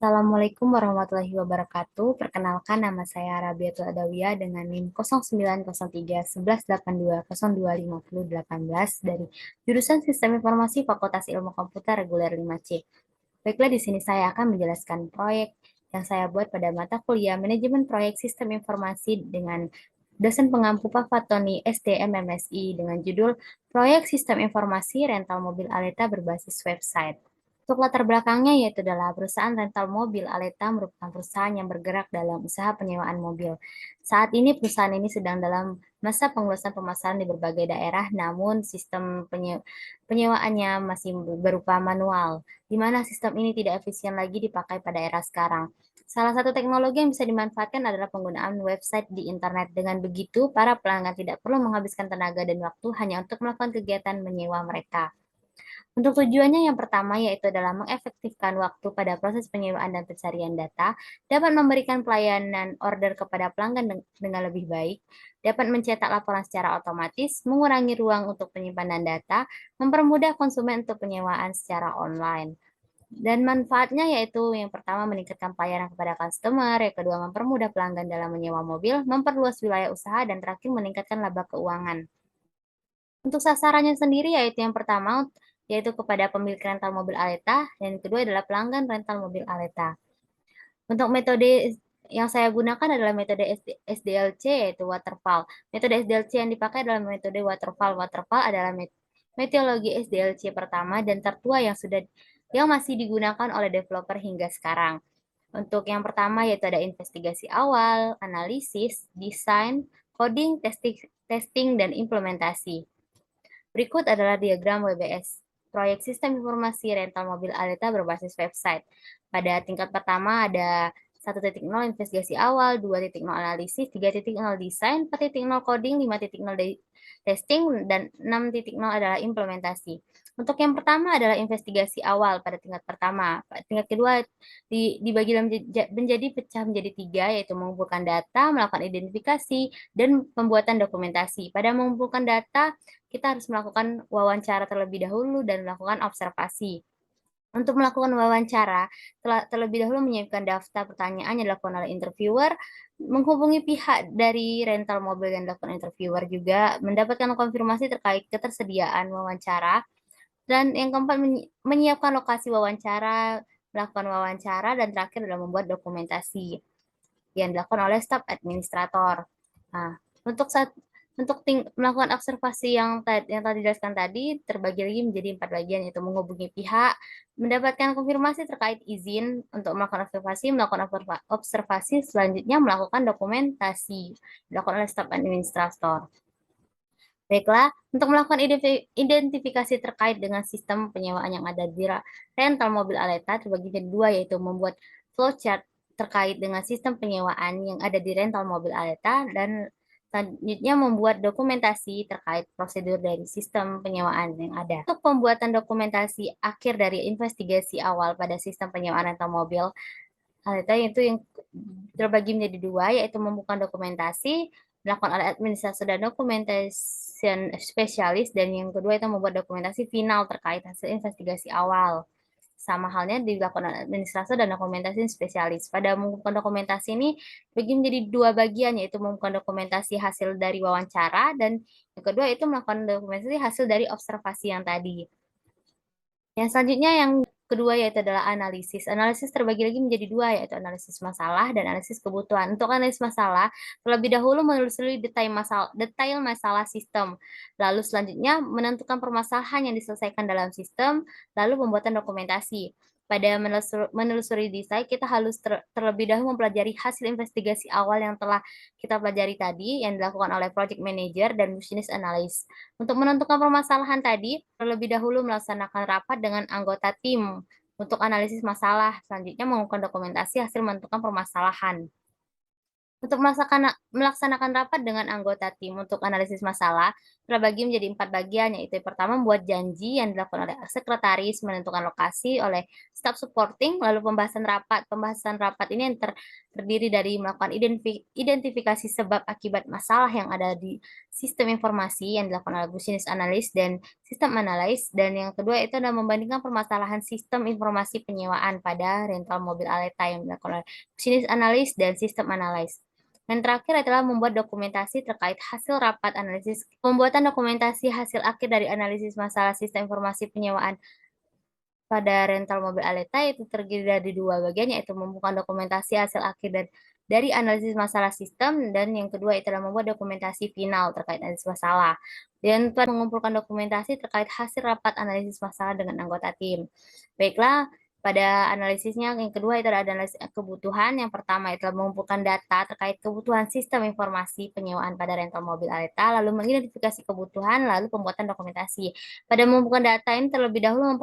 Assalamualaikum warahmatullahi wabarakatuh. Perkenalkan nama saya Rabiatul Adawiyah dengan NIM 0903 1182 0250 18 dari jurusan Sistem Informasi Fakultas Ilmu Komputer Reguler 5C. Baiklah, di sini saya akan menjelaskan proyek yang saya buat pada mata kuliah Manajemen Proyek Sistem Informasi dengan dosen pengampu Pak Fatoni SDM MSI dengan judul Proyek Sistem Informasi Rental Mobil Aleta berbasis website. Untuk latar belakangnya yaitu adalah perusahaan rental mobil Aleta merupakan perusahaan yang bergerak dalam usaha penyewaan mobil. Saat ini perusahaan ini sedang dalam masa pengeluasan pemasaran di berbagai daerah, namun sistem penyewaannya masih berupa manual, di mana sistem ini tidak efisien lagi dipakai pada era sekarang. Salah satu teknologi yang bisa dimanfaatkan adalah penggunaan website di internet. Dengan begitu, para pelanggan tidak perlu menghabiskan tenaga dan waktu hanya untuk melakukan kegiatan menyewa mereka. Untuk tujuannya yang pertama yaitu adalah mengefektifkan waktu pada proses penyewaan dan pencarian data, dapat memberikan pelayanan order kepada pelanggan dengan lebih baik, dapat mencetak laporan secara otomatis, mengurangi ruang untuk penyimpanan data, mempermudah konsumen untuk penyewaan secara online. Dan manfaatnya yaitu yang pertama meningkatkan pelayanan kepada customer, yang kedua mempermudah pelanggan dalam menyewa mobil, memperluas wilayah usaha, dan terakhir meningkatkan laba keuangan. Untuk sasarannya sendiri yaitu yang pertama yaitu kepada pemilik rental mobil Aleta dan yang kedua adalah pelanggan rental mobil Aleta. Untuk metode yang saya gunakan adalah metode SDLC yaitu waterfall. Metode SDLC yang dipakai adalah metode waterfall. Waterfall adalah metodologi SDLC pertama dan tertua yang masih digunakan oleh developer hingga sekarang. Untuk yang pertama yaitu ada investigasi awal, analisis, desain, coding, testing dan implementasi. Berikut adalah diagram WBS, proyek sistem informasi rental mobil Aleta berbasis website. Pada tingkat pertama ada 1.0 investigasi awal, 2.0 analisis, 3.0 desain, 4.0 coding, 5.0 testing, dan 6.0 adalah implementasi. Untuk yang pertama adalah investigasi awal pada tingkat pertama. Tingkat kedua dibagi menjadi pecah menjadi tiga, yaitu mengumpulkan data, melakukan identifikasi, dan pembuatan dokumentasi. Pada mengumpulkan data, kita harus melakukan wawancara terlebih dahulu dan melakukan observasi. Untuk melakukan wawancara, terlebih dahulu menyiapkan daftar pertanyaan yang dilakukan oleh interviewer, menghubungi pihak dari rental mobil yang dilakukan interviewer juga, mendapatkan konfirmasi terkait ketersediaan wawancara, dan yang keempat menyiapkan lokasi wawancara, melakukan wawancara, dan terakhir adalah membuat dokumentasi yang dilakukan oleh staf administrator. Nah, untuk saat melakukan observasi yang tadi dijelaskan tadi terbagi lagi menjadi 4 bagian yaitu menghubungi pihak, mendapatkan konfirmasi terkait izin untuk melakukan observasi, selanjutnya melakukan dokumentasi dilakukan oleh staf administrator. Baiklah, untuk melakukan identifikasi terkait dengan sistem penyewaan yang ada di rental mobil Aleta terbagi menjadi dua, yaitu membuat flowchart terkait dengan sistem penyewaan yang ada di rental mobil Aleta dan selanjutnya membuat dokumentasi terkait prosedur dari sistem penyewaan yang ada. Untuk pembuatan dokumentasi akhir dari investigasi awal pada sistem penyewaan rental mobil Aleta itu yang terbagi menjadi dua, yaitu membuka dokumentasi dilakukan oleh administrator dan dokumentation spesialis, dan yang kedua itu membuat dokumentasi final terkait hasil investigasi awal. Sama halnya dilakukan oleh administrator dan dokumentasi spesialis. Pada mengumpulkan dokumentasi ini bagi menjadi dua bagian, yaitu mengumpulkan dokumentasi hasil dari wawancara dan yang kedua itu melakukan dokumentasi hasil dari observasi yang tadi. Yang selanjutnya yang kedua yaitu adalah analisis. Analisis terbagi lagi menjadi dua, yaitu analisis masalah dan analisis kebutuhan. Untuk analisis masalah, terlebih dahulu menelusuri detail masalah sistem. Lalu selanjutnya menentukan permasalahan yang diselesaikan dalam sistem, lalu pembuatan dokumentasi. Pada menelusuri desain, kita harus terlebih dahulu mempelajari hasil investigasi awal yang telah kita pelajari tadi, yang dilakukan oleh project manager dan business analyst. Untuk menentukan permasalahan tadi, terlebih dahulu melaksanakan rapat dengan anggota tim untuk analisis masalah. Selanjutnya mengumpulkan dokumentasi hasil menentukan permasalahan. Untuk melaksanakan rapat dengan anggota tim untuk analisis masalah, terbagi menjadi 4 bagian, yaitu yang pertama membuat janji yang dilakukan oleh sekretaris, menentukan lokasi oleh staf supporting, lalu pembahasan rapat. Pembahasan rapat ini yang terdiri dari melakukan identifikasi sebab akibat masalah yang ada di sistem informasi yang dilakukan oleh business analyst dan sistem analyst. Dan yang kedua itu adalah membandingkan permasalahan sistem informasi penyewaan pada rental mobil Aleta yang dilakukan oleh business analyst dan sistem analyst. Yang terakhir adalah membuat dokumentasi terkait hasil rapat analisis. Pembuatan dokumentasi hasil akhir dari analisis masalah sistem informasi penyewaan pada rental mobil Aleta itu terdiri dari dua bagian, yaitu membuka dokumentasi hasil akhir dari analisis masalah sistem, dan yang kedua itu adalah membuat dokumentasi final terkait analisis masalah. Dan mengumpulkan dokumentasi terkait hasil rapat analisis masalah dengan anggota tim. Baiklah, pada analisisnya yang kedua itu adalah analisis kebutuhan. Yang pertama itu adalah mengumpulkan data terkait kebutuhan sistem informasi penyewaan pada rental mobil Aleta, lalu mengidentifikasi kebutuhan, lalu pembuatan dokumentasi. Pada mengumpulkan data ini terlebih dahulu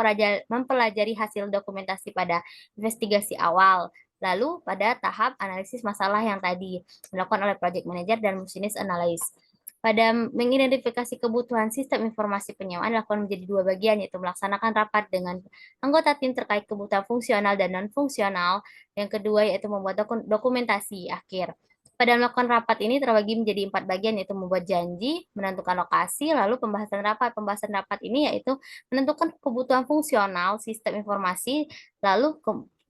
mempelajari hasil dokumentasi pada investigasi awal. Lalu pada tahap analisis masalah yang tadi dilakukan oleh project manager dan business analyst. Pada mengidentifikasi kebutuhan sistem informasi penyewaan dilakukan menjadi dua bagian, yaitu melaksanakan rapat dengan anggota tim terkait kebutuhan fungsional dan non-fungsional. Yang kedua yaitu membuat dokumentasi akhir. Pada melakukan rapat ini terbagi menjadi 4 bagian, yaitu membuat janji, menentukan lokasi, lalu pembahasan rapat. Pembahasan rapat ini yaitu menentukan kebutuhan fungsional sistem informasi, lalu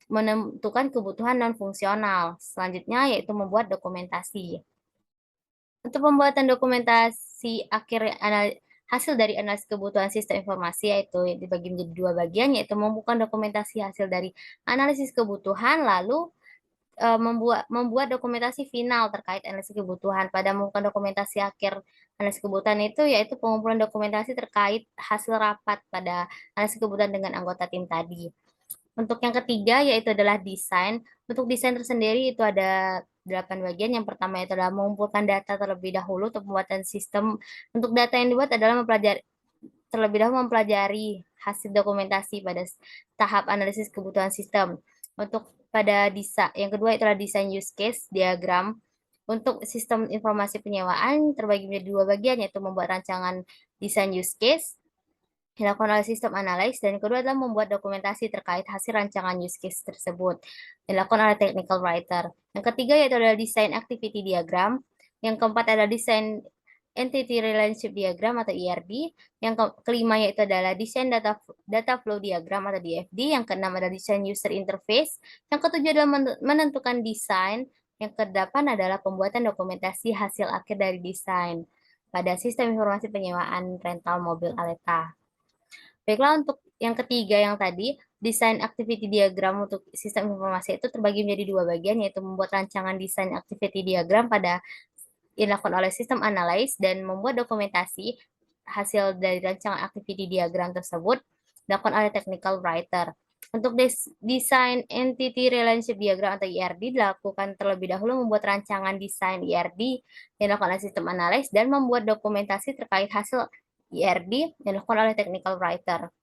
menentukan kebutuhan non-fungsional. Selanjutnya yaitu membuat dokumentasi. Untuk pembuatan dokumentasi hasil dari analisis kebutuhan sistem informasi yaitu dibagi menjadi dua bagian, yaitu membuka dokumentasi hasil dari analisis kebutuhan, lalu membuat dokumentasi final terkait analisis kebutuhan. Pada membuka dokumentasi akhir analisis kebutuhan itu yaitu pengumpulan dokumentasi terkait hasil rapat pada analisis kebutuhan dengan anggota tim tadi. Untuk yang ketiga yaitu adalah desain. Untuk desain tersendiri itu ada 8 bagian. Yang pertama itu adalah mengumpulkan data terlebih dahulu untuk pembuatan sistem. Untuk data yang dibuat adalah terlebih dahulu mempelajari hasil dokumentasi pada tahap analisis kebutuhan sistem. Untuk pada yang kedua itu adalah desain use case diagram. Untuk sistem informasi penyewaan terbagi menjadi dua bagian, yaitu membuat rancangan desain use case dilakukan oleh sistem analyst, dan yang kedua adalah membuat dokumentasi terkait hasil rancangan use case tersebut dilakukan oleh technical writer. Yang ketiga yaitu adalah desain activity diagram. Yang keempat adalah desain entity relationship diagram atau ERD. Yang kelima yaitu adalah desain data flow diagram atau DFD. Yang keenam adalah desain user interface. Yang ketujuh adalah menentukan desain. Yang kedelapan adalah pembuatan dokumentasi hasil akhir dari desain pada sistem informasi penyewaan rental mobil Aleta. Baiklah, untuk yang ketiga yang tadi, desain activity diagram untuk sistem informasi itu terbagi menjadi dua bagian, yaitu membuat rancangan desain activity diagram pada dilakukan oleh sistem analyst dan membuat dokumentasi hasil dari rancangan activity diagram tersebut dilakukan oleh technical writer. Untuk desain entity relationship diagram atau ERD dilakukan terlebih dahulu membuat rancangan desain ERD yang dilakukan oleh sistem analyst dan membuat dokumentasi terkait hasil ERD yang dilakukan oleh technical writer.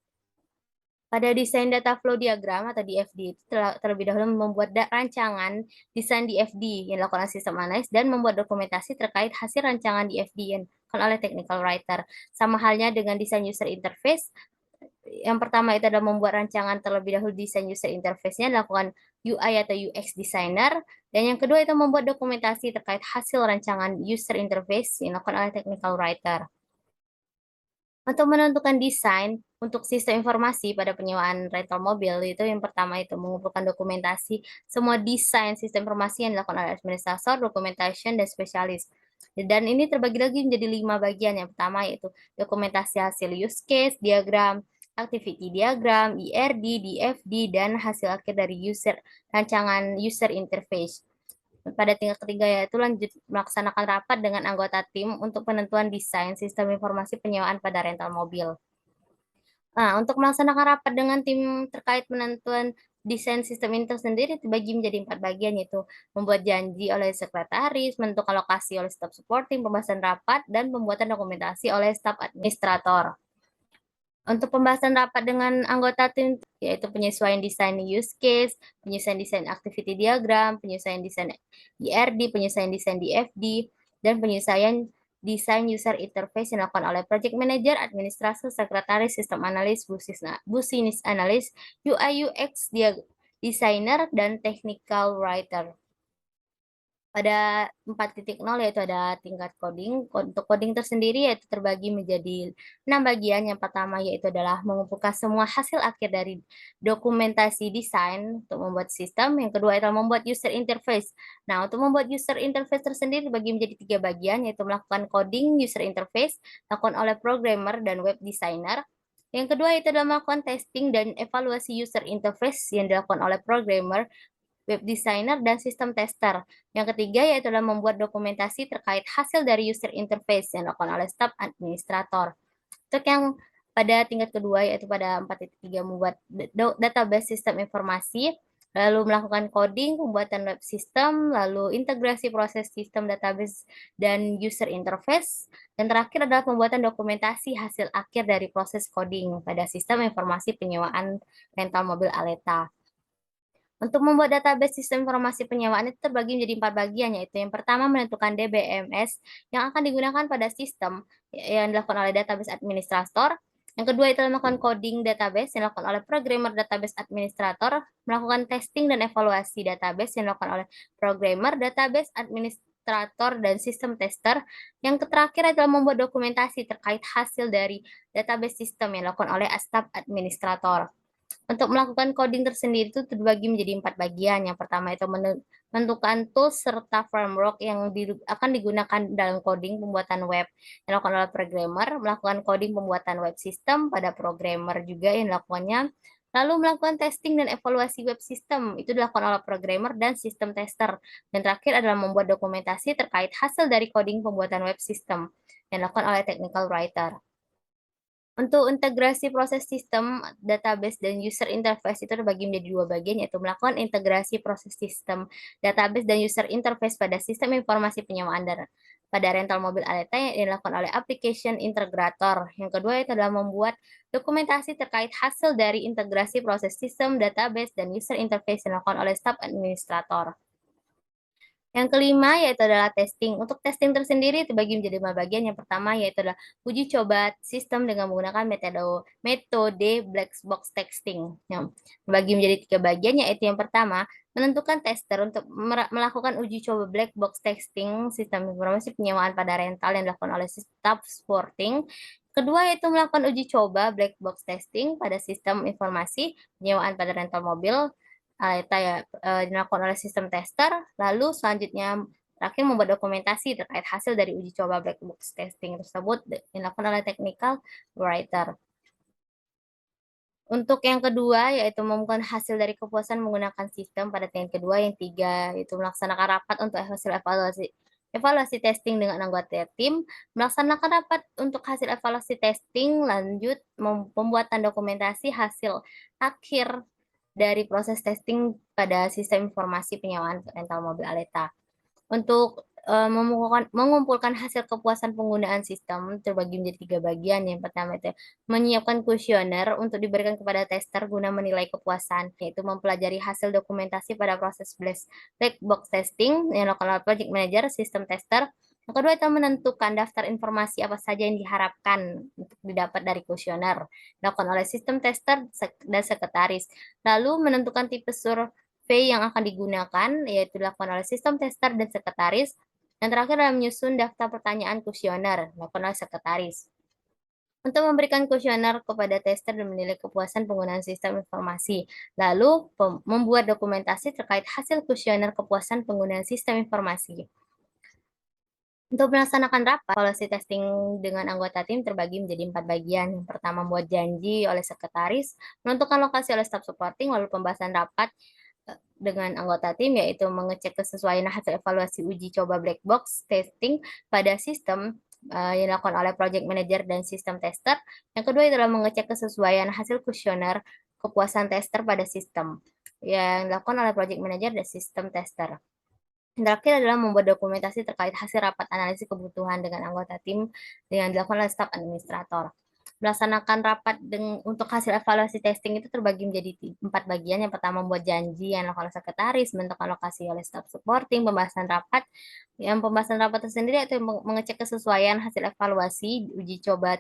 Pada desain data flow diagram atau DFD, terlebih dahulu membuat rancangan desain DFD yang dilakukan oleh sistem analis dan membuat dokumentasi terkait hasil rancangan DFD yang dilakukan oleh technical writer. Sama halnya dengan desain user interface, yang pertama itu adalah membuat rancangan terlebih dahulu desain user interface-nya dilakukan UI atau UX designer, dan yang kedua itu membuat dokumentasi terkait hasil rancangan user interface yang dilakukan oleh technical writer. Untuk menentukan desain untuk sistem informasi pada penyewaan rental mobil, itu yang pertama itu mengumpulkan dokumentasi semua desain sistem informasi yang dilakukan oleh administrator, documentation, dan spesialis. Dan ini terbagi lagi menjadi 5 bagian. Yang pertama yaitu dokumentasi hasil use case, diagram, activity diagram, ERD, DFD, dan hasil akhir dari rancangan user interface. Pada tingkat ketiga yaitu lanjut melaksanakan rapat dengan anggota tim untuk penentuan desain sistem informasi penyewaan pada rental mobil. Nah, untuk melaksanakan rapat dengan tim terkait penentuan desain sistem ini tersendiri dibagi menjadi 4 bagian, yaitu membuat janji oleh sekretaris, menentukan lokasi oleh staf supporting, pembahasan rapat, dan pembuatan dokumentasi oleh staf administrator. Untuk pembahasan rapat dengan anggota tim, yaitu penyesuaian desain use case, penyesuaian desain activity diagram, penyesuaian desain IRD, penyesuaian desain DFD, dan penyesuaian desain user interface yang dilakukan oleh project manager, administrator, sekretaris, sistem analis, business analis, UI UX designer, dan technical writer. Pada 4.0 yaitu ada tingkat coding. Untuk coding tersendiri yaitu terbagi menjadi 6 bagian. Yang pertama yaitu adalah mengumpulkan semua hasil akhir dari dokumentasi desain untuk membuat sistem. Yang kedua adalah membuat user interface. Nah, untuk membuat user interface tersendiri dibagi menjadi 3 bagian, yaitu melakukan coding user interface, dilakukan oleh programmer dan web designer. Yang kedua itu adalah melakukan testing dan evaluasi user interface yang dilakukan oleh programmer, web designer, dan sistem tester. Yang ketiga yaitu adalah membuat dokumentasi terkait hasil dari user interface yang dilakukan oleh staf administrator. Untuk yang pada tingkat kedua yaitu pada 4.3 membuat database sistem informasi, lalu melakukan coding, pembuatan web system, lalu integrasi proses sistem database dan user interface, dan terakhir adalah pembuatan dokumentasi hasil akhir dari proses coding pada sistem informasi penyewaan rental mobil Aleta. Untuk membuat database sistem informasi penyewaan itu terbagi menjadi 4 bagian, yaitu yang pertama menentukan DBMS yang akan digunakan pada sistem yang dilakukan oleh database administrator. Yang kedua itu melakukan coding database yang dilakukan oleh programmer database administrator, melakukan testing dan evaluasi database yang dilakukan oleh programmer database administrator dan sistem tester. Yang terakhir adalah membuat dokumentasi terkait hasil dari database sistem yang dilakukan oleh staf administrator. Untuk melakukan coding tersendiri itu terbagi menjadi 4 bagian. Yang pertama itu menentukan tools serta framework yang akan digunakan dalam coding pembuatan web yang dilakukan oleh programmer, melakukan coding pembuatan web system pada programmer juga yang dilakukannya, lalu melakukan testing dan evaluasi web system itu dilakukan oleh programmer dan sistem tester. Dan terakhir adalah membuat dokumentasi terkait hasil dari coding pembuatan web system yang dilakukan oleh technical writer. Untuk integrasi proses sistem, database, dan user interface itu terbagi menjadi 2 bagian, yaitu melakukan integrasi proses sistem, database, dan user interface pada sistem informasi penyewaan pada rental mobil Aleta yang dilakukan oleh application integrator. Yang kedua itu adalah membuat dokumentasi terkait hasil dari integrasi proses sistem, database, dan user interface yang dilakukan oleh staf administrator. Yang kelima yaitu adalah testing. Untuk testing tersendiri dibagi menjadi 5 bagian. Yang pertama yaitu adalah uji coba sistem dengan menggunakan metode black box testing. Yang dibagi menjadi 3 bagian, yaitu yang pertama menentukan tester untuk melakukan uji coba black box testing sistem informasi penyewaan pada rental yang dilakukan oleh staff supporting. Kedua yaitu melakukan uji coba black box testing pada sistem informasi penyewaan pada rental mobil dilakukan oleh sistem tester, lalu selanjutnya terakhir membuat dokumentasi terkait hasil dari uji coba black box testing tersebut dilakukan oleh technical writer. Untuk yang kedua, yaitu menemukan hasil dari kepuasan menggunakan sistem pada tingkat kedua. Yang tiga, yaitu melaksanakan rapat untuk hasil evaluasi testing dengan anggota tim, melaksanakan rapat untuk hasil evaluasi testing, lanjut pembuatan dokumentasi hasil akhir dari proses testing pada sistem informasi penyewaan rental mobil Aleta. Untuk mengumpulkan hasil kepuasan penggunaan sistem terbagi menjadi 3 bagian. Yang pertama itu menyiapkan kuesioner untuk diberikan kepada tester guna menilai kepuasan, yaitu mempelajari hasil dokumentasi pada proses black box testing yang dilakukan oleh project manager, sistem tester. Yang kedua itu menentukan daftar informasi apa saja yang diharapkan untuk didapat dari kuesioner dilakukan oleh sistem tester dan sekretaris. Lalu menentukan tipe survei yang akan digunakan, yaitu dilakukan oleh sistem tester dan sekretaris. Yang terakhir adalah menyusun daftar pertanyaan kuesioner dilakukan oleh sekretaris. Untuk memberikan kuesioner kepada tester dan menilai kepuasan penggunaan sistem informasi. Lalu membuat dokumentasi terkait hasil kuesioner kepuasan penggunaan sistem informasi. Untuk melaksanakan rapat, evaluasi testing dengan anggota tim terbagi menjadi 4 bagian. Yang pertama, membuat janji oleh sekretaris, menentukan lokasi oleh staff supporting, lalu pembahasan rapat dengan anggota tim, yaitu mengecek kesesuaian hasil evaluasi uji coba black box testing pada sistem yang dilakukan oleh project manager dan sistem tester. Yang kedua adalah mengecek kesesuaian hasil kuesioner kepuasan tester pada sistem yang dilakukan oleh project manager dan sistem tester. Yang terakhir adalah membuat dokumentasi terkait hasil rapat analisis kebutuhan dengan anggota tim yang dilakukan oleh staf administrator. Melaksanakan rapat untuk hasil evaluasi testing itu terbagi menjadi 4 bagian. Yang pertama membuat janji yang dilakukan oleh sekretaris, bentuk alokasi oleh staff supporting, pembahasan rapat. Yang pembahasan rapat tersendiri itu mengecek kesesuaian hasil evaluasi, uji coba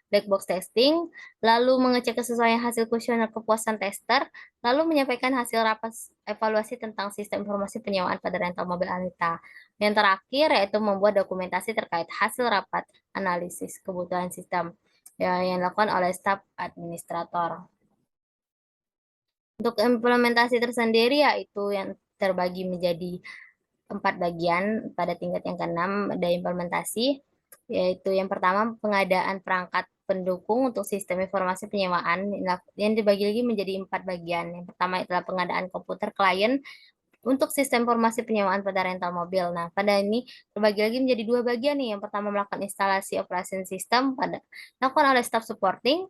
black box testing, lalu mengecek kesesuaian hasil kuesioner kepuasan tester, lalu menyampaikan hasil rapat evaluasi tentang sistem informasi penyewaan pada rental mobil Alita. Yang terakhir yaitu membuat dokumentasi terkait hasil rapat analisis kebutuhan sistem yang dilakukan oleh staf administrator. Untuk implementasi tersendiri yaitu yang terbagi menjadi 4 bagian pada tingkat yang keenam ada implementasi, yaitu yang pertama pengadaan perangkat pendukung untuk sistem informasi penyewaan yang dibagi lagi menjadi 4 bagian. Yang pertama adalah pengadaan komputer klien untuk sistem informasi penyewaan pada rental mobil. Nah, pada ini terbagi lagi menjadi 2 bagian nih. Yang pertama melakukan instalasi operasi sistem dilakukan oleh staff supporting,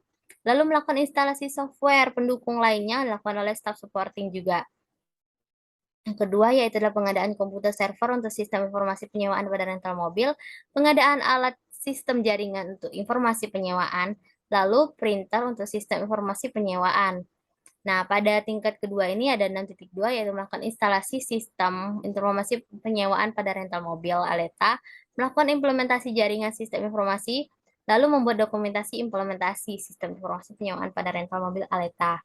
lalu melakukan instalasi software pendukung lainnya dilakukan oleh staff supporting juga. Yang kedua yaitu adalah pengadaan komputer server untuk sistem informasi penyewaan pada rental mobil, pengadaan alat sistem jaringan untuk informasi penyewaan, lalu printer untuk sistem informasi penyewaan. Nah, pada tingkat kedua ini ada 6.2 yaitu melakukan instalasi sistem informasi penyewaan pada rental mobil Aleta, melakukan implementasi jaringan sistem informasi, lalu membuat dokumentasi implementasi sistem informasi penyewaan pada rental mobil Aleta.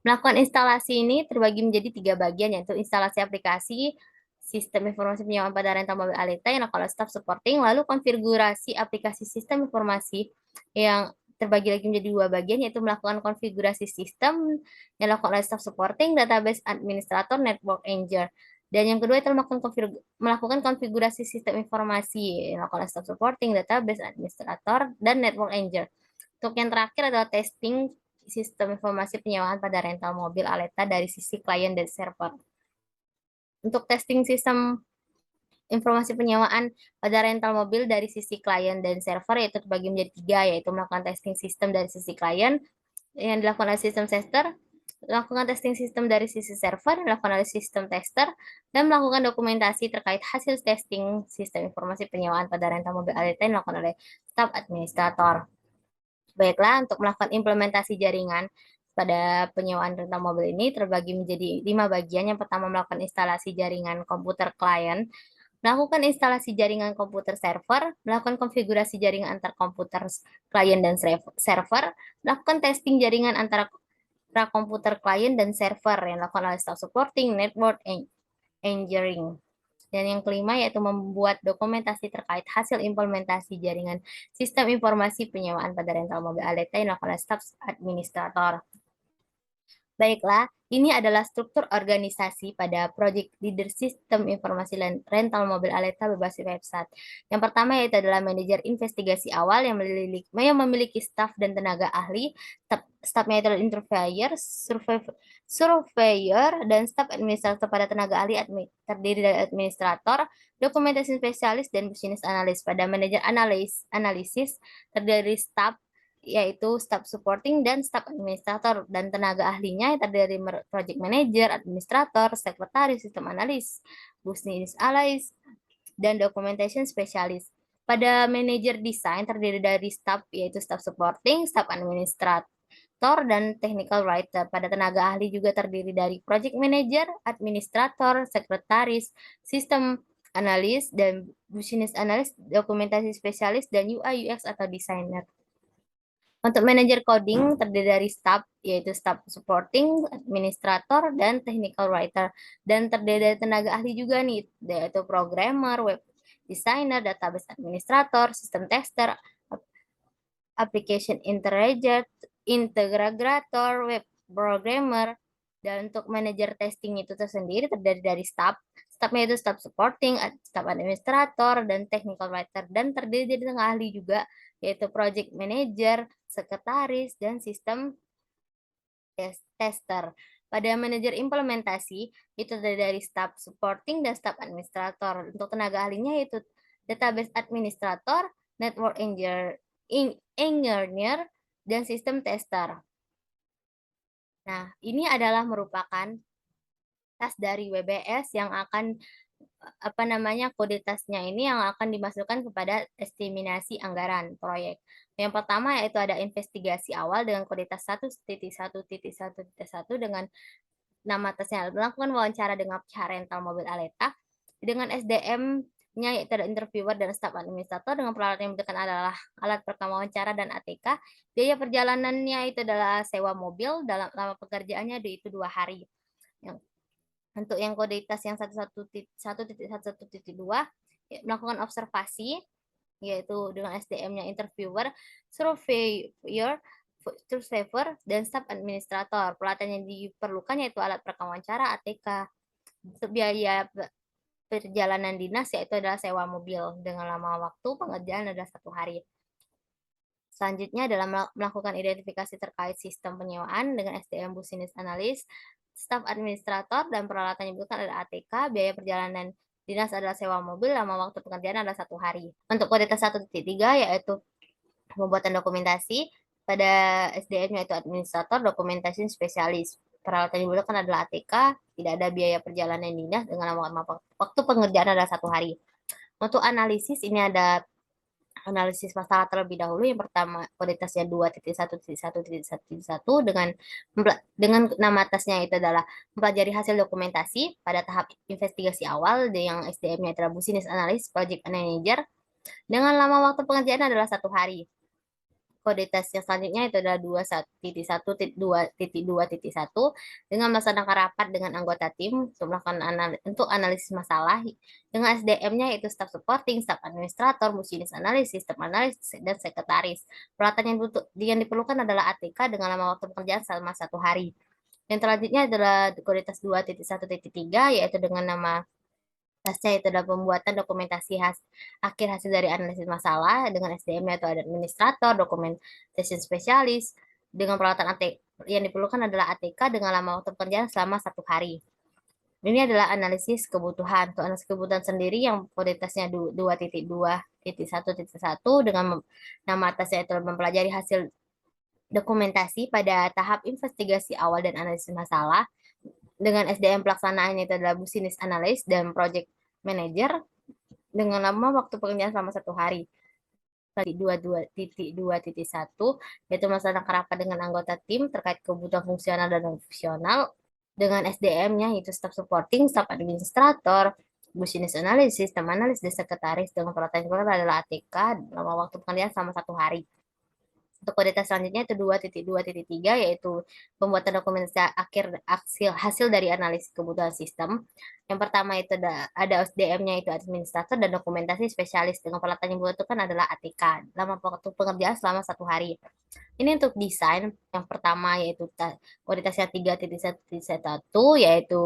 Melakukan instalasi ini terbagi menjadi 3 bagian, yaitu instalasi aplikasi sistem informasi penyewaan pada rental mobil Aleta yang dilakukan oleh staff supporting, lalu konfigurasi aplikasi sistem informasi yang terbagi lagi menjadi 2 bagian, yaitu melakukan konfigurasi sistem yang dilakukan oleh staff supporting, database administrator, network engineer. Dan yang kedua itu melakukan konfigurasi sistem informasi yang dilakukan oleh staff supporting, database administrator, dan network engineer. Untuk yang terakhir adalah testing sistem informasi penyewaan pada rental mobil Aleta dari sisi klien dan server. Untuk testing sistem informasi penyewaan pada rental mobil dari sisi klien dan server yaitu terbagi menjadi 3, yaitu melakukan testing sistem dari sisi klien yang dilakukan oleh sistem tester, melakukan testing sistem dari sisi server, dilakukan oleh sistem tester, dan melakukan dokumentasi terkait hasil testing sistem informasi penyewaan pada rental mobil Aleta yang dilakukan oleh staf administrator. Baiklah, untuk melakukan implementasi jaringan pada penyewaan rental mobil ini terbagi menjadi 5 bagian. Yang pertama melakukan instalasi jaringan komputer klien, melakukan instalasi jaringan komputer server, melakukan konfigurasi jaringan antar komputer klien dan server, melakukan testing jaringan antara komputer klien dan server yang dilakukan oleh staff supporting, network engineering. Dan yang kelima yaitu membuat dokumentasi terkait hasil implementasi jaringan sistem informasi penyewaan pada rental mobil Aleta yang dilakukan oleh staf administrator. Baiklah, ini adalah struktur organisasi pada Project Leader Sistem Informasi Rental Mobil Aleta berbasis website. Yang pertama yaitu adalah manajer investigasi awal yang memiliki staf dan tenaga ahli, stafnya adalah interviewer, surveyor, dan staf administrator pada tenaga ahli terdiri dari administrator, dokumentasi spesialis, dan business analyst. Pada manajer analisis terdiri dari staf yaitu staff supporting dan staff administrator, dan tenaga ahlinya yang terdiri dari project manager, administrator, sekretaris, sistem analis, business analyst, dan documentation specialist. Pada manajer desain terdiri dari staff yaitu staff supporting, staff administrator, dan technical writer. Pada tenaga ahli juga terdiri dari project manager, administrator, sekretaris, sistem analis, dan business analyst, dokumentasi spesialis, dan UI UX atau designer. Untuk manajer coding terdiri dari staff, yaitu staff supporting, administrator, dan technical writer. Dan terdiri dari tenaga ahli juga nih, yaitu programmer, web designer, database administrator, sistem tester, application integrator, web programmer. Dan untuk manajer testing itu tersendiri terdiri dari staffnya itu staff supporting, staff administrator, dan technical writer. Dan terdiri dari tenaga ahli juga, yaitu project manager, sekretaris, dan sistem tester. Pada manajer implementasi, itu dari staff supporting dan staff administrator. Untuk tenaga ahlinya yaitu database administrator, network engineer, dan sistem tester. Nah, ini adalah merupakan tas dari WBS yang akan apa namanya kode tasnya ini yang akan dimasukkan kepada estimasi anggaran proyek. Yang pertama yaitu ada investigasi awal dengan kode tas 1.1.1.1 dengan nama tasnya, melakukan wawancara dengan pihak rental mobil Aleta dengan SDM-nya yaitu ada interviewer dan staf administrator dengan peralatan yang dibutuhkan adalah alat perekam wawancara dan ATK. Biaya perjalanannya itu adalah sewa mobil dalam lama pekerjaannya itu 2 hari. Yang untuk yang kode tas yang 1.1.1.2 melakukan observasi yaitu dengan SDM-nya interviewer, surveyor, dan staf administrator. Pelatihan yang diperlukan yaitu alat perekam wawancara, ATK. Untuk biaya perjalanan dinas yaitu adalah sewa mobil dengan lama waktu pengerjaan adalah 1 hari. Selanjutnya adalah melakukan identifikasi terkait sistem penyewaan dengan SDM Business Analyst, staf administrator, dan peralatan yang dibutuhkan adalah ATK. Biaya perjalanan dinas adalah sewa mobil, lama waktu pengerjaan adalah 1 hari. Untuk kualitas 1.3 yaitu pembuatan dokumentasi, pada SDM yaitu administrator, dokumentasi spesialis. Peralatan yang dibutuhkan adalah ATK, tidak ada biaya perjalanan dinas dengan lama waktu pengerjaan adalah 1 hari. Untuk analisis ini ada analisis masalah terlebih dahulu. Yang pertama kualitasnya 2.1.1.1 dengan nama tasnya itu adalah mempelajari hasil dokumentasi pada tahap investigasi awal yang SDM-nya adalah Business Analyst, Project Manager dengan lama waktu pengerjaan adalah 1 hari. Kode tes yang selanjutnya itu adalah 2.1.2.2.1 dengan melaksanakan rapat dengan anggota tim untuk melakukan analisis masalah dengan SDM-nya yaitu staff supporting, staff administrator, business analyst, sistem analis, dan sekretaris. Peralatan yang diperlukan adalah ATK dengan lama waktu pekerjaan selama 1 hari. Yang selanjutnya adalah kode tes 2.1.3 yaitu dengan nama tasnya itu adalah pembuatan dokumentasi akhir hasil dari analisis masalah dengan SDM atau administrator, dokumentasi spesialis dengan peralatan yang diperlukan adalah ATK dengan lama waktu pekerjaan selama 1 hari. Ini adalah analisis kebutuhan. Untuk analisis kebutuhan sendiri yang kualitasnya 2.2.1.1 dengan nama atasnya itu mempelajari hasil dokumentasi pada tahap investigasi awal dan analisis masalah dengan SDM pelaksanaannya itu adalah business analyst dan project manager dengan lama waktu pekerjaan selama 1 hari. 2.2.1 yaitu melaksanakan rapat dengan anggota tim terkait kebutuhan fungsional dan non-fungsional dengan SDM-nya yaitu staff supporting, staff administrator, business analysis, sistem analis, dan sekretaris dengan peralatan yang adalah ATK lama waktu pekerjaan selama 1 hari. Untuk kualitas selanjutnya itu 2.2.3 yaitu pembuatan dokumentasi akhir hasil dari analisis kebutuhan sistem. Yang pertama itu ada SDM-nya itu administrator dan dokumentasi spesialis dengan peralatan yang dibutuhkan adalah ATK. Lama waktu pengerjaan selama 1 hari. Ini untuk desain yang pertama yaitu kualitasnya 3.1.1 yaitu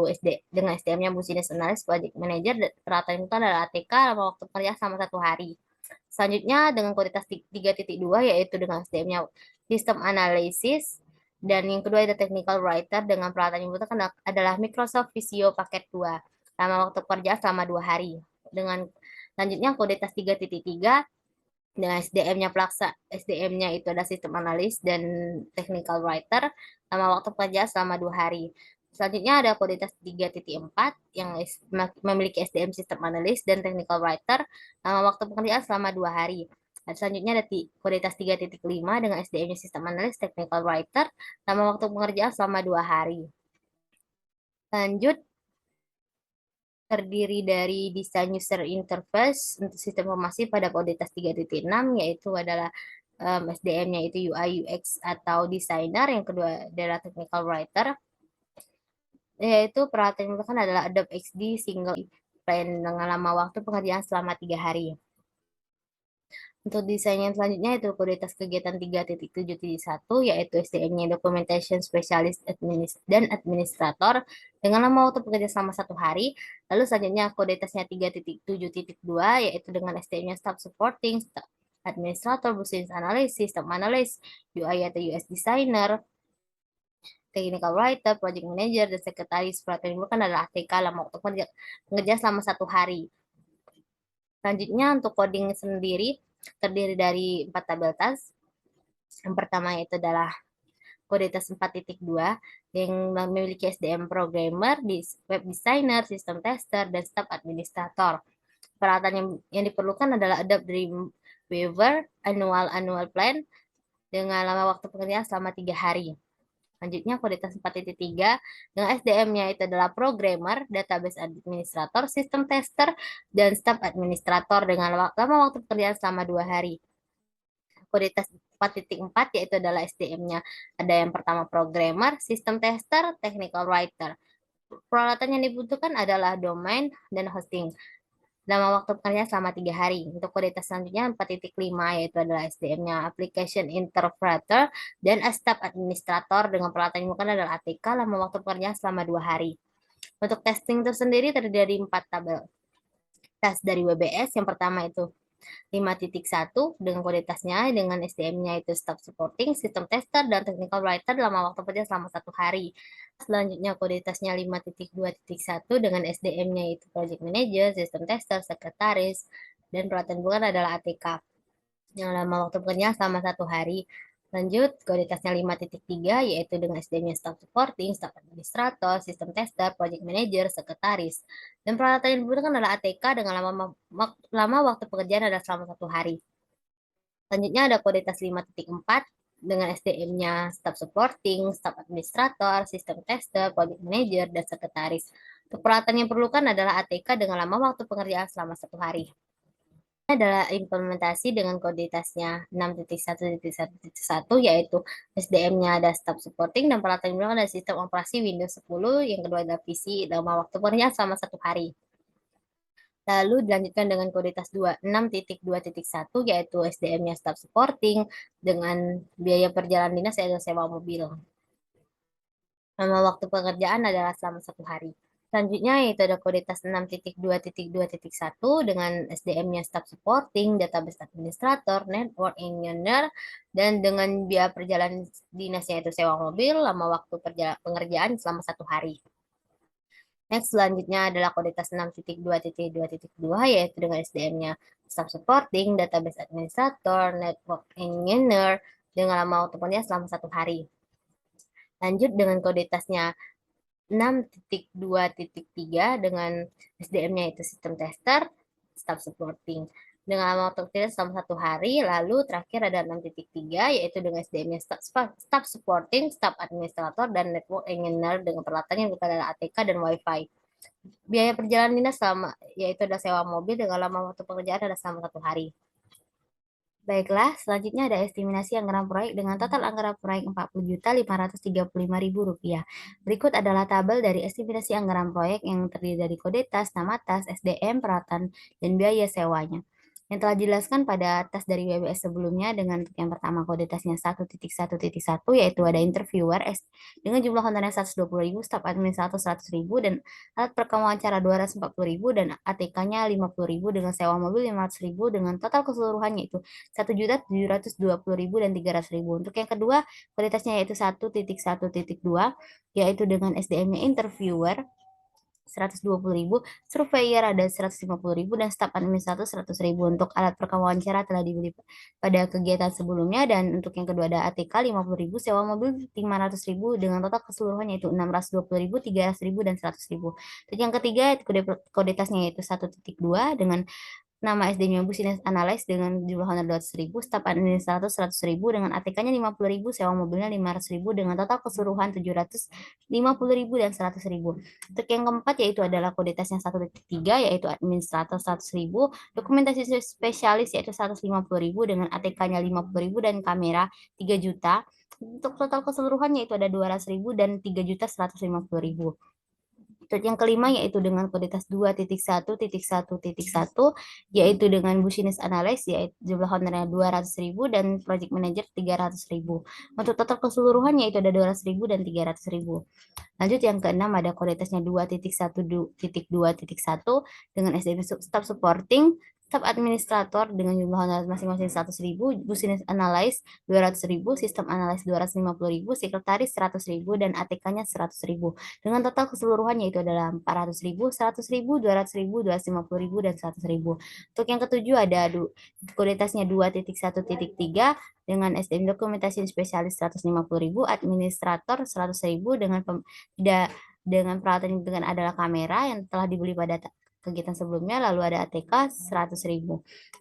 dengan SDM-nya business analyst, project manager, dan peralatan itu adalah ATK lama waktu pekerjaan selama 1 hari. Selanjutnya dengan kualitas 3.2 yaitu dengan SDM-nya sistem analisis dan yang kedua ada technical writer dengan peralatan yang dibutuhkan adalah Microsoft Visio paket 2 lama waktu kerja selama 2 hari. Dengan selanjutnya kualitas 3.3 dengan SDM-nya itu ada sistem analis dan technical writer lama waktu kerja selama 2 hari. Selanjutnya ada kualitas 3.4 yang memiliki SDM sistem analis dan technical writer lama waktu pekerjaan selama 2 hari. Dan selanjutnya ada kualitas 3.5 dengan SDM sistem analis, technical writer lama waktu pekerjaan selama 2 hari. Lanjut, terdiri dari desain user interface untuk sistem informasi pada kualitas 3.6 yaitu adalah SDM-nya itu UI UX atau designer, yang kedua adalah technical writer, yaitu peralatan yang digunakan adalah Adobe XD single plan dengan lama waktu pengerjaan selama 3 hari. Untuk desain yang selanjutnya itu kualitas kegiatan 3.7.1 yaitu SDM-nya Documentation Specialist dan Administrator dengan lama waktu pekerja selama 1 hari. Lalu selanjutnya kualitasnya 3.7.2 yaitu dengan SDM-nya Staff Supporting, Staff Administrator, Business Analyst, System Analyst, UI atau US Designer, Technical Writer, Project Manager, dan Sekretaris. Peralatan yang diperlukan adalah ATK lama waktu pekerja selama 1 hari. Selanjutnya untuk coding sendiri terdiri dari 4 tabel task. Yang pertama itu adalah kualitas 4.2 yang memiliki SDM programmer, web designer, sistem tester, dan staf administrator. Peralatan yang diperlukan adalah Adobe Dreamweaver, Annual Plan, dengan lama waktu pekerjaan selama 3 hari. Selanjutnya, kualitas 4.3 dengan SDM-nya itu adalah programmer, database administrator, sistem tester, dan staf administrator dengan lama waktu pekerjaan selama 2 hari. Kualitas 4.4 yaitu adalah SDM-nya. Ada yang pertama programmer, sistem tester, technical writer. Peralatan yang dibutuhkan adalah domain dan hosting. Dalam waktu pekerjaan selama 3 hari. Untuk kualitas selanjutnya 4.5 yaitu adalah SDM-nya application interpreter dan staff administrator dengan peralatan yang bukan adalah ATK lama waktu pekerjaan selama 2 hari. Untuk testing tersendiri terdiri dari 4 tabel. Tes dari WBS yang pertama itu 5.1 dengan kualitasnya dengan SDM-nya itu staff supporting, sistem tester, dan technical writer lama waktu kerja selama 1 hari. Selanjutnya kualitasnya 5.2.1 dengan SDM-nya itu project manager, sistem tester, sekretaris, dan peralatan bukan adalah ATK yang lama waktu pekerjaan selama 1 hari. Lanjut, kualitasnya 5.3 yaitu dengan SDM-nya staff supporting, staff administrator, sistem tester, project manager, sekretaris. Dan peralatan yang dibutuhkan adalah ATK dengan lama waktu pekerjaan adalah selama 1 hari. Selanjutnya ada kualitas 5.4 dengan SDM-nya staff supporting, staff administrator, sistem tester, project manager, dan sekretaris. Untuk peralatan yang diperlukan adalah ATK dengan lama waktu pekerjaan selama 1 hari. Ini adalah implementasi dengan kualitasnya 6.1.1.1 yaitu SDM-nya ada staff supporting dan peralatan yang digunakan ada sistem operasi Windows 10, yang kedua adalah PC dalam waktu pekerjaan selama 1 hari. Lalu dilanjutkan dengan kualitas 6.2.1 yaitu SDM-nya staff supporting dengan biaya perjalanan dinas yaitu sewa mobil. Lama waktu pekerjaan adalah selama 1 hari. Selanjutnya yaitu ada kualitas 6.2.2.1 dengan SDM-nya staff supporting, database administrator, network engineer, dan dengan biaya perjalanan dinasnya itu sewa mobil, lama waktu pengerjaan selama 1 hari. Next, selanjutnya adalah kualitas 6.2.2.2 yaitu dengan SDM-nya staff supporting, database administrator, network engineer, dengan lama waktu pengerjaan selama 1 hari. Lanjut dengan kualitasnya 6.2.3 dengan SDM-nya itu sistem tester, staff supporting. Dengan lama waktu kerja selama 1 hari, lalu terakhir ada 6.3 yaitu dengan SDM-nya staff supporting, staff administrator, dan network engineer dengan peralatan yang bukan adalah ATK dan WiFi. Biaya perjalanan dinas selama yaitu ada sewa mobil dengan lama waktu pekerjaan adalah selama 1 hari. Baiklah, selanjutnya ada estimasi anggaran proyek dengan total anggaran proyek Rp40.535.000. Berikut adalah tabel dari estimasi anggaran proyek yang terdiri dari kode tas, nama tas, SDM, peralatan, dan biaya sewanya. Yang telah dijelaskan pada tas dari WBS sebelumnya dengan yang pertama kode tasnya 1.1.1 yaitu ada interviewer dengan jumlah kontennya 120.000, staf administrator 100.000, dan alat perekam wawancara 240.000, dan ATK-nya 50.000 dengan sewa mobil 500.000 dengan total keseluruhannya itu 1.720.000 dan 300.000. Untuk yang kedua, kualitasnya yaitu 1.1.2 yaitu dengan SDM-nya interviewer 120.000, surveyor ada 150.000, dan staf administrator 100.000. Untuk alat perekam wawancara telah dibeli pada kegiatan sebelumnya, dan untuk yang kedua ada ATK 50.000, sewa mobil 500.000 dengan total keseluruhannya itu 620.000, 300.000, dan 100.000. Untuk yang ketiga, kode tasnya yaitu 1.2 dengan nama SD-nya Business Analyst dengan jumlah honor 200.000, staf administrator 100.000 dengan ATK-nya 50.000, sewa mobilnya 500.000 dengan total keseluruhan 750.000 dan 100.000. Untuk yang keempat yaitu adalah kode tasnya 1.3 yaitu administrator 100.000, dokumentasi spesialis yaitu 150.000 dengan ATK-nya 50.000 dan kamera 3 juta. Untuk total keseluruhannya itu ada 200.000 dan 3.150.000. Yang kelima yaitu dengan kualitas 2.1.1.1 yaitu dengan business analyst yaitu jumlah honornya 200.000 dan project manager 300.000. Untuk total keseluruhannya itu ada 200.000 dan 300.000. Lanjut yang keenam ada kualitasnya 2.1.2.1 dengan SDM staff supporting, staf administrator dengan jumlah honorer masing-masing 100.000, business analyst 200.000, sistem analis 250.000, sekretaris 100.000, dan ATK-nya 100.000. Dengan total keseluruhannya itu adalah 400.000, 100.000, 200.000, 250.000, dan 100.000. Untuk yang ketujuh ada kualitasnya 2.1.3 dengan SDM dokumentasi spesialis 150.000, administrator 100.000 tidak dengan peralatan dengan adalah kamera yang telah dibeli pada kegiatan sebelumnya, lalu ada ATK 100.000.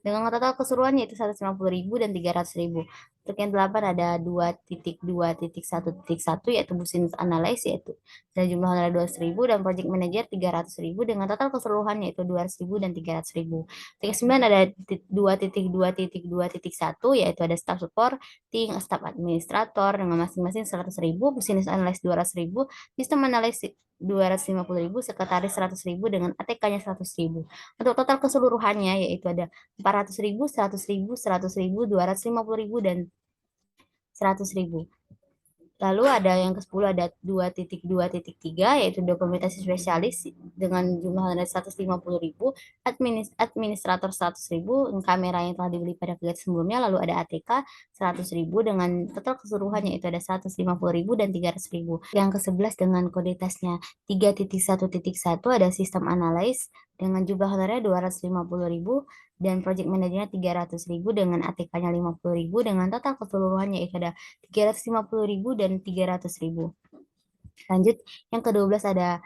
Dengan total keseluruhannya itu 150.000 dan 300.000. Untuk yang 8 ada 2.2.1.1 yaitu business analyst yaitu dan jumlah honorer 200.000 dan project manager 300.000 dengan total keseluruhannya itu 200.000 dan 300.000. Untuk yang 9 ada 2.2.2.1 yaitu ada staff supporting, staff administrator dengan masing-masing 100.000, business analyst 200.000, sistem analis 250.000, sekretaris 100.000 dengan ATK-nya 100.000. Untuk total keseluruhannya yaitu ada 400.000, 100.000, 100.000, 250.000, dan 100.000. Lalu ada yang ke-10 ada 2.2.3 yaitu dokumentasi spesialis dengan jumlah honorer 150.000, administrator 100.000, kamera yang telah dibeli pada kegiatan sebelumnya, lalu ada ATK 100.000 dengan total keseluruhannya itu ada 150.000 dan 300.000. Yang ke-11 dengan kode tasnya 3.1.1 ada sistem analis dengan jumlah honornya 250.000 dan project manajernya 300.000 dengan ATK-nya 50.000 dengan total keseluruhannya itu ada 350.000 dan 300.000. Lanjut, yang ke-12 ada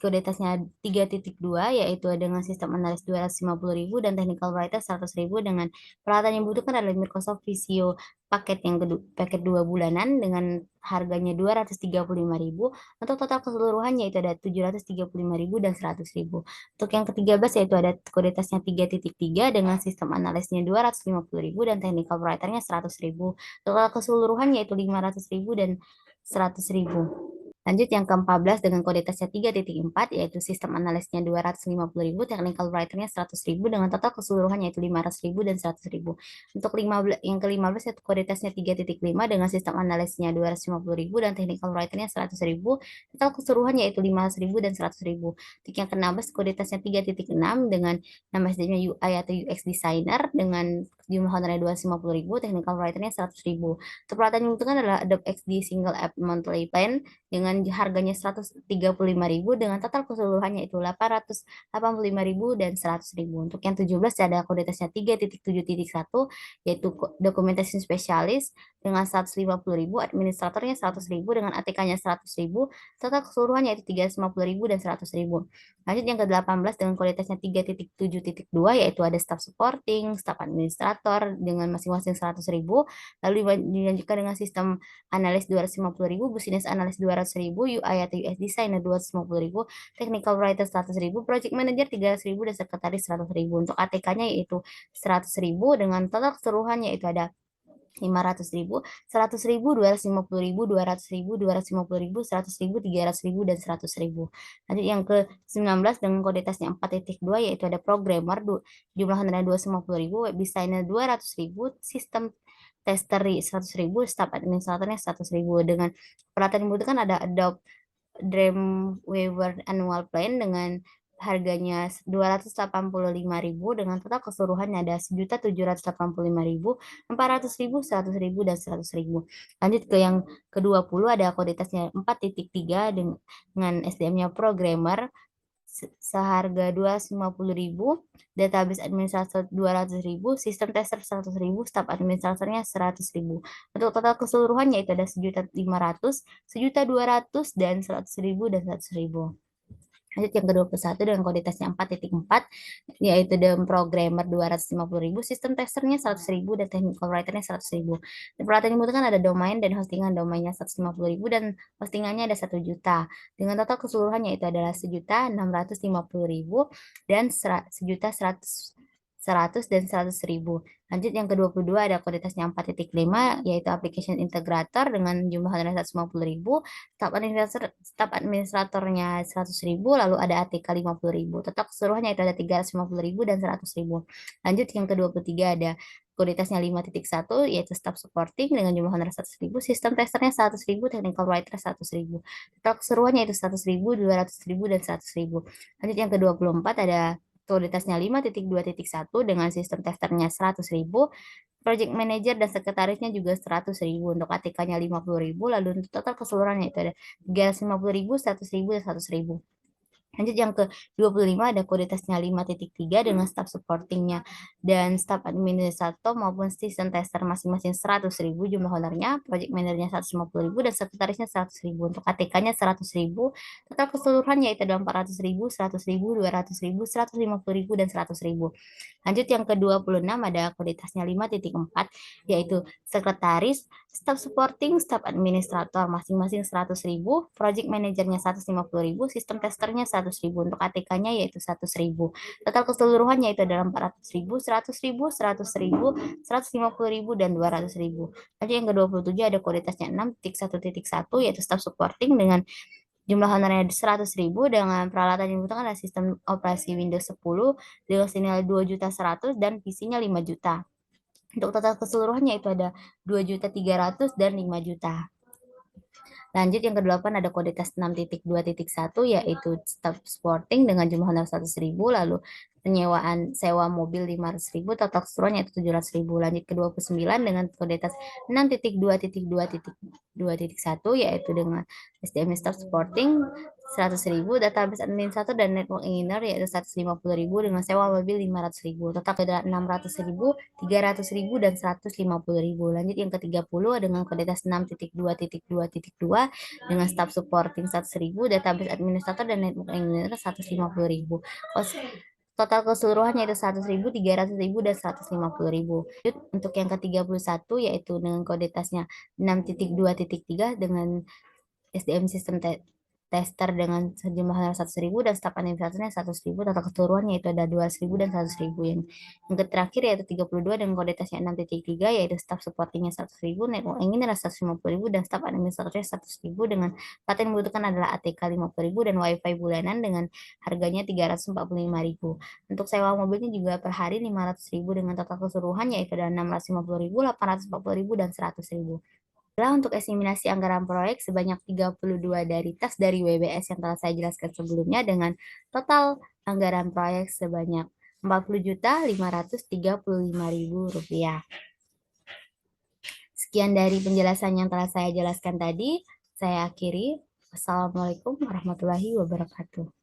kode tasnya 3.2 yaitu dengan sistem analis 250.000 dan technical writer 100.000 dengan peralatan yang dibutuhkan adalah Microsoft Visio paket 2 bulanan dengan harganya 235.000. Untuk total keseluruhannya itu ada 735.000 dan 100.000. Untuk yang ke-13 yaitu ada kode tasnya 3.3 dengan sistem analisnya 250.000 dan technical writernya 100.000. Total keseluruhannya itu 500.000 dan 100.000. Lanjut yang ke-14 dengan kode tasnya 3.4 yaitu sistem analisnya 250.000, technical writernya 100.000 dengan total keseluruhannya yaitu 500.000 dan 100.000. Untuk yang ke-15 yaitu kode tasnya 3.5 dengan sistem analisnya 250.000 dan technical writernya 100.000, total keseluruhannya yaitu 500.000 dan 100.000. Untuk yang ke-16 kode tasnya 3.6 dengan nama SDM-nya UI atau UX designer dengan jumlah honornya 250.000, technical writernya 100.000. Untuk peralatan yang dibutuhkan adalah Adobe XD Single App Monthly Plan dengan harganya 135.000 dengan total keseluruhannya itu 885.000 dan 100.000. Untuk yang 17 ada kode tasnya 3.7.1 yaitu dokumentasi spesialis dengan 150.000, administratornya 100.000 dengan ATK-nya 100.000, total keseluruhannya itu 350.000 dan 100.000. Lanjut yang ke-18 dengan kode tasnya 3.7.2 yaitu ada staff supporting, staff administrator dengan masing-masing 100.000, lalu dilanjutkan dengan sistem analis 250.000, business analis 200.000, UI atau US designer 250.000, technical writer 100.000, project manager 300.000 dan sekretaris 100.000. Untuk ATK-nya yaitu 100.000 dengan total keseluruhannya itu ada 500.000, 100.000, 250.000, 200.000, 250.000, 100.000, 300.000 dan 100.000. Lanjut yang ke-19 dengan kode tasnya 4.2 yaitu ada programmer jumlah honornya 250.000, web designer 200.000, sistem tester 100.000, staff administratornya 100.000 dengan peralatan yang dibutuhkan ada Adobe Dreamweaver Annual Plan dengan harganya 285.000 dengan total keseluruhannya ada 1.785.000, 400.000, 100.000 dan 100.000. Lanjut ke yang ke-20 ada kode tasnya 4.3 dengan SDM-nya programmer seharga 250.000, database administrator 200.000, sistem tester 100.000, staf administratornya 100.000. Untuk total keseluruhannya itu ada 1.500.000, 1.200.000 dan 100.000 dan 100.000. Lanjut yang ke-21 dengan kode tasnya 4.4 yaitu dengan programmer 250.000, sistem testernya 100.000 dan technical writernya 100.000. Dan peralatan yang dibutuhkan ada domain dan hostingan domainnya 150.000 dan hostingannya ada 1 juta. Dengan total keseluruhannya itu adalah 1.650.000 dan 1.100 dan 100.000. Lanjut yang ke-22 ada kode tasnya 4.5 yaitu application integrator dengan jumlah honorer 150.000, staf administratornya 100.000, lalu ada ATK 50.000. Total keseluruhannya itu ada 350.000 dan 100.000. Lanjut yang ke-23 ada kode tasnya 5.1 yaitu staff supporting dengan jumlah honorer 100.000, sistem testernya 100.000, technical writer 100.000. Total keseluruhannya itu 100.000, 200.000 dan 100.000. Lanjut yang ke-24 ada kualitasnya 5.2.1 dengan sistem testernya 100.000, project manager dan sekretarisnya juga 100.000, untuk ATK-nya 50.000, lalu untuk total keseluruhannya itu ada 350.000, 100.000, dan 100.000. Lanjut yang ke 25 ada kualitasnya 5.3 dengan staff supportingnya dan staff administrator maupun season tester masing-masing 100.000, jumlah honornya, project manajernya 150.000 dan sekretarisnya 100.000, untuk ATK-nya 100.000, total keseluruhannya itu ada 400.000, 100.000, 200.000, 150.000 dan 100.000. Lanjut yang ke-26 ada kualitasnya 5.4 yaitu sekretaris, staf supporting, staf administrator masing-masing 100.000, project manajernya 150.000, sistem testernya 100.000, untuk ATK-nya yaitu 100.000. Total keseluruhannya itu adalah 400.000, 100.000, 100.000, 150.000 dan 200.000. Lanjut yang ke-27 ada kualitasnya 6.1.1 yaitu staf supporting dengan jumlah honornya 100.000 dengan peralatan yang dibutuhkan adalah sistem operasi Windows 10 dengan senilai 2.100.000 dan PC-nya 5 juta. Untuk total keseluruhannya itu ada 2.300.000 dan 5 juta. Lanjut yang ke-8 ada kualitas 6.2.1 yaitu staff sporting dengan jumlah honor 100.000, lalu penyewaan sewa mobil 500.000, total keseluruhannya itu 700.000. Lanjut ke-29 dengan kualitas 6.2.2.1 yaitu dengan SDM staff sporting 100.000, database administrator dan network engineer yaitu 150.000 dengan sewa mobil 500.000. Total ada 600.000, 300.000 dan 150.000. Lanjut yang ke-30 dengan kualitas 6.2.2.2 dengan staff supporting 100.000, database administrator dan network engineer 150.000. Total keseluruhannya itu 100.000, 300.000 dan 150.000. Untuk yang ke-31 yaitu dengan kualitasnya 6.2.3 dengan SDM sistem tester dengan sejumlah 100.000 dan staf administratornya 100.000, total keseluruhannya itu ada 200.000 dan 100.000. Yang terakhir yaitu 32 dengan kualitasnya 6.3 yaitu staf supportingnya 100.000, network engineer 150.000 dan staf administratornya 100.000 dengan paten yang dibutuhkan adalah ATK 50.000 dan wifi bulanan dengan harganya 345.000. Untuk sewa mobilnya juga per hari 500.000 dengan total keseluruhan yaitu ada 650.000, 840.000 dan 100.000. Untuk estimasi anggaran proyek sebanyak 32 dari tas dari WBS yang telah saya jelaskan sebelumnya dengan total anggaran proyek sebanyak Rp40.535.000. Sekian dari penjelasan yang telah saya jelaskan tadi. Saya akhiri. Wassalamualaikum warahmatullahi wabarakatuh.